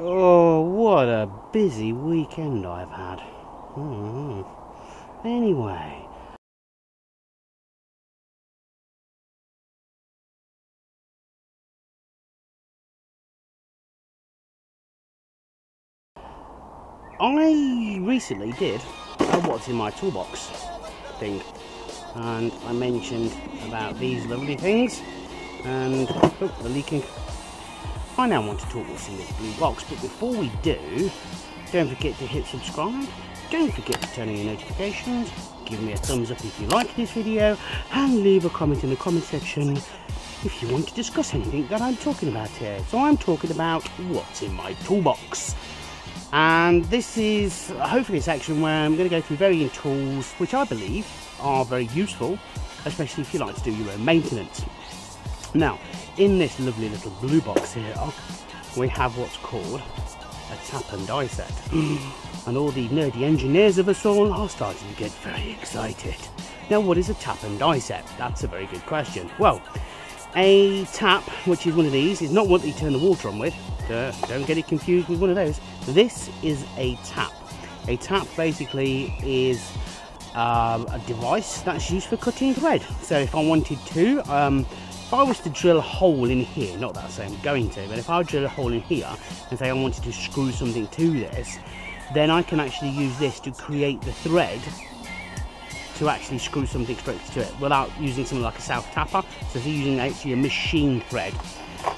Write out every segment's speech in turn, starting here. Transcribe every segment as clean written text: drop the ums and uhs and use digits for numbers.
Oh, what a busy weekend I've had. Anyway. I recently did a what's in my toolbox thing. And I mentioned about these lovely things. And, oh, they're leaking. I now want to talk what's in this blue box, but before we do, don't forget to hit subscribe, don't forget to turn on your notifications, give me a thumbs up if you like this video, and leave a comment in the comment section if you want to discuss anything that I'm talking about here. So I'm talking about what's in my toolbox. And this is hopefully a section where I'm going to go through varying tools which I believe are very useful, especially if you like to do your own maintenance. Now, in this lovely little blue box here, we have what's called a tap and die set. And all the nerdy engineers of us all are starting to get very excited. Now, what is a tap and die set? That's a very good question. Well, a tap, which is one of these, is not one that you turn the water on with. Don't get it confused with one of those. This is a tap. A tap basically is a device that's used for cutting thread. So if I wanted to, if I was to drill a hole in here, not that I'm going to, but if I drill a hole in here and say I wanted to screw something to this, then I can actually use this to create the thread to actually screw something straight to it without using something like a self tapper. So it's using actually a machine thread.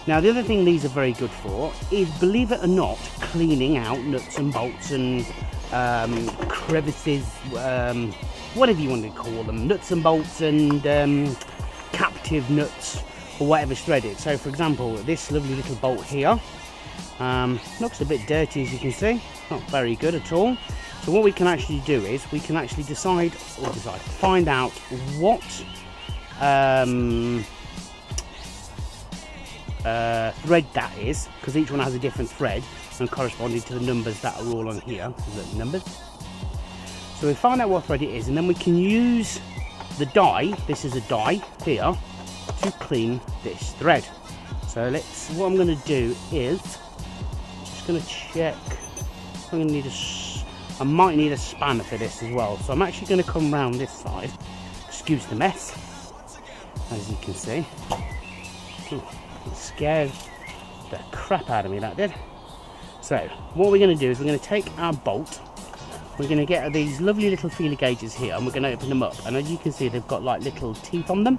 Now the other thing these are very good for is, believe it or not, cleaning out nuts and bolts and crevices, whatever you want to call them, nuts and bolts and captive nuts or whatever's threaded. So for example, this lovely little bolt here looks a bit dirty, as you can see, not very good at all. So what we can actually do is we can actually find out what thread that is, because each one has a different thread and corresponding to the numbers that are all on here. The numbers. So we find out what thread it is, and then we can use the die, this is a die here, to clean this thread. So what I'm going to do is, just going to check, I might need a spanner for this as well. So I'm actually going to come round this side, excuse the mess, as you can see. Ooh, it scared the crap out of me, that did. So what we're going to do is we're going to take our bolt. We're going to get these lovely little feeler gauges here, and we're going to open them up, and as you can see they've got like little teeth on them.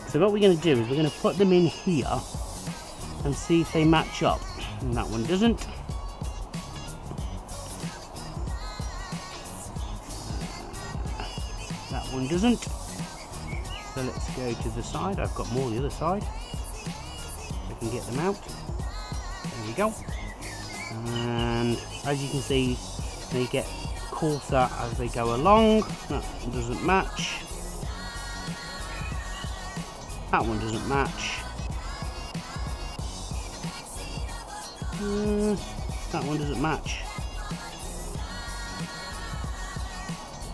So what we're going to do is we're going to put them in here and see if they match up. And that one doesn't. That one doesn't. So let's go to the side. I've got more on the other side. I can get them out. There we go. And as you can see, they get coarser as they go along. That doesn't match. That one doesn't match. That one doesn't match.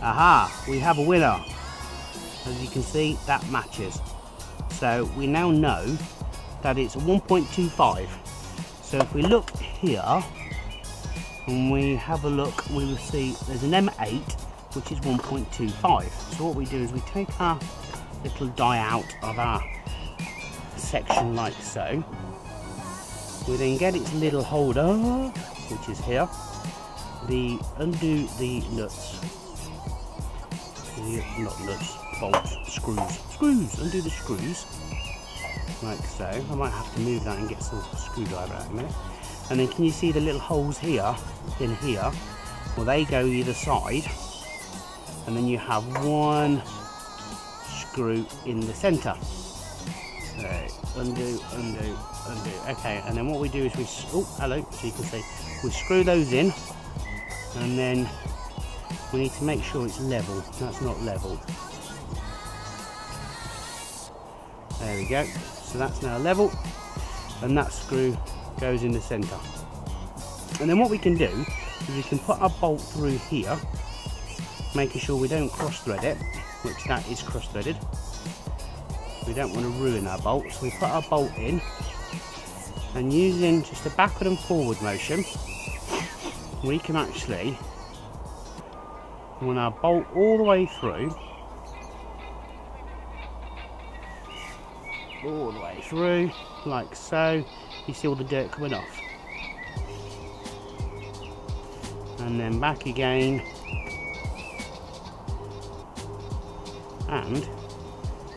Aha, we have a winner. As you can see, that matches. So we now know that it's 1.25. So if we look here, and we have a look, we will see there's an M8 which is 1.25. So what we do is we take our little die out of our section like so. We then get its little holder, which is here. Undo the nuts. Not nuts, bolts, screws. Undo the screws like so. I might have to move that and get some screwdriver out in a minute. And then can you see the little holes here, in here? Well, they go either side, and then you have one screw in the centre. So undo. Okay, and then what we do is so you can see, we screw those in, and then we need to make sure it's level. That's not level. There we go. So that's now level, and that screw goes in the centre. And then what we can do is we can put our bolt through here, making sure we don't cross thread it, which that is cross threaded. We don't want to ruin our bolt, so we put our bolt in, And using just a backward and forward motion, we can actually run our bolt all the way through, like so. You see all the dirt coming off, and then back again, and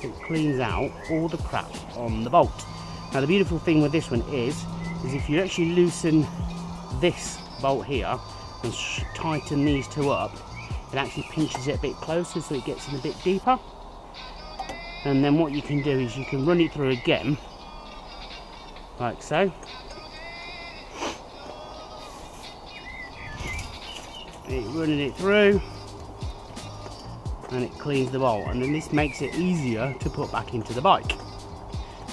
it cleans out all the crap on the bolt. Now the beautiful thing with this one is if you actually loosen this bolt here and tighten these two up, it actually pinches it a bit closer so it gets in a bit deeper. And then what you can do is you can run it through again, like so. Running it through, and it cleans the bolt, and then this makes it easier to put back into the bike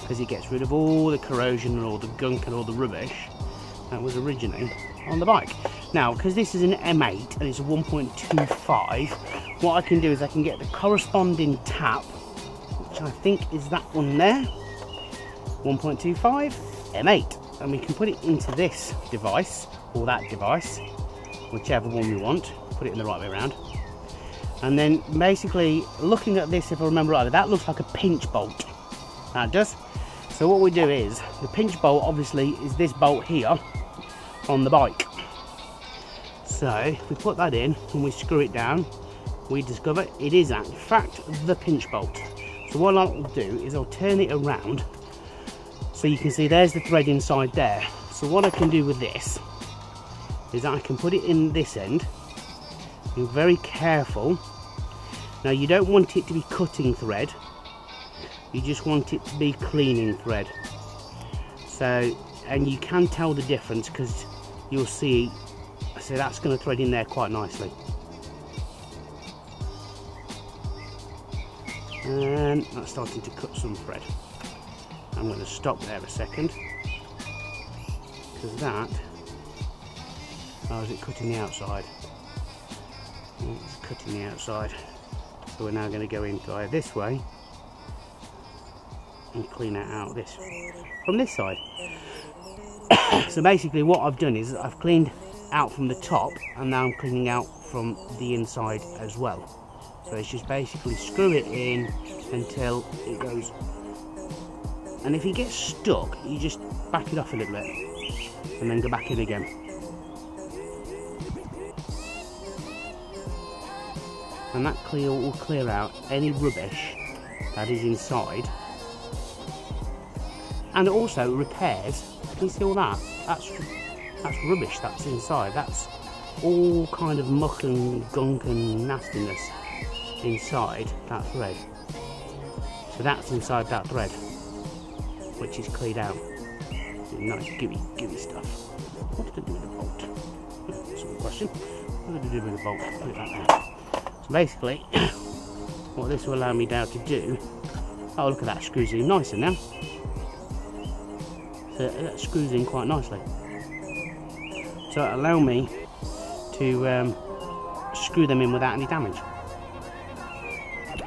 because it gets rid of all the corrosion and all the gunk and all the rubbish that was originally on the bike. Now, because this is an M8 and it's a 1.25, what I can do is I can get the corresponding tap, which I think is that one there, 1.25 M8, and we can put it into this device or that device, whichever one we want. Put it in the right way around, and then basically looking at this, if I remember rightly, that looks like a pinch bolt. That does. So what we do is, the pinch bolt obviously is this bolt here on the bike. So if we put that in and we screw it down, we discover it is in fact the pinch bolt. So what I'll do is I'll turn it around so you can see there's the thread inside there. So what I can do with this is I can put it in this end. Be very careful. Now you don't want it to be cutting thread, you just want it to be cleaning thread. So, and you can tell the difference because you'll see, so that's going to thread in there quite nicely. And that's starting to cut some thread. I'm going to stop there a second because that, oh, is it cutting the outside? It's cutting the outside. So we're now going to go in this way and clean it out this from this side. So basically what I've done is I've cleaned out from the top, and now I'm cleaning out from the inside as well. So it's just basically screw it in until it goes, and if it gets stuck you just back it off a little bit and then go back in again. And that will clear out any rubbish that is inside, and it also repairs. Can you see all that? That's rubbish that's inside. That's all kind of muck and gunk and nastiness inside that thread. So that's inside that thread, which is cleared out. Nice gooey stuff. What did I do with the bolt? That's a good question. What did I do with the bolt? Put it back there. So basically, what this will allow me now to do, oh look at that, screws in nicer now. So that screws in quite nicely. So it'll allow me to screw them in without any damage.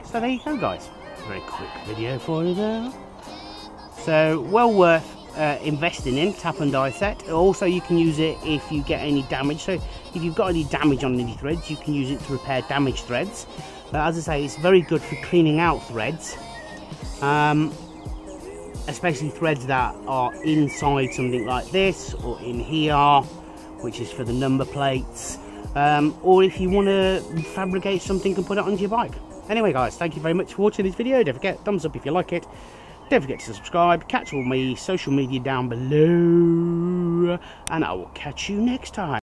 So there you go guys, very quick video for you there. So well worth investing in, tap and die set. Also you can use it if you get any damage, so if you've got any damage on any threads you can use it to repair damaged threads. But as I say, it's very good for cleaning out threads, especially threads that are inside something like this or in here, which is for the number plates, or if you want to fabricate something and put it onto your bike. Anyway guys, thank you very much for watching this video. Don't forget, thumbs up if you like it. Don't forget to subscribe, catch all my social media down below, and I will catch you next time.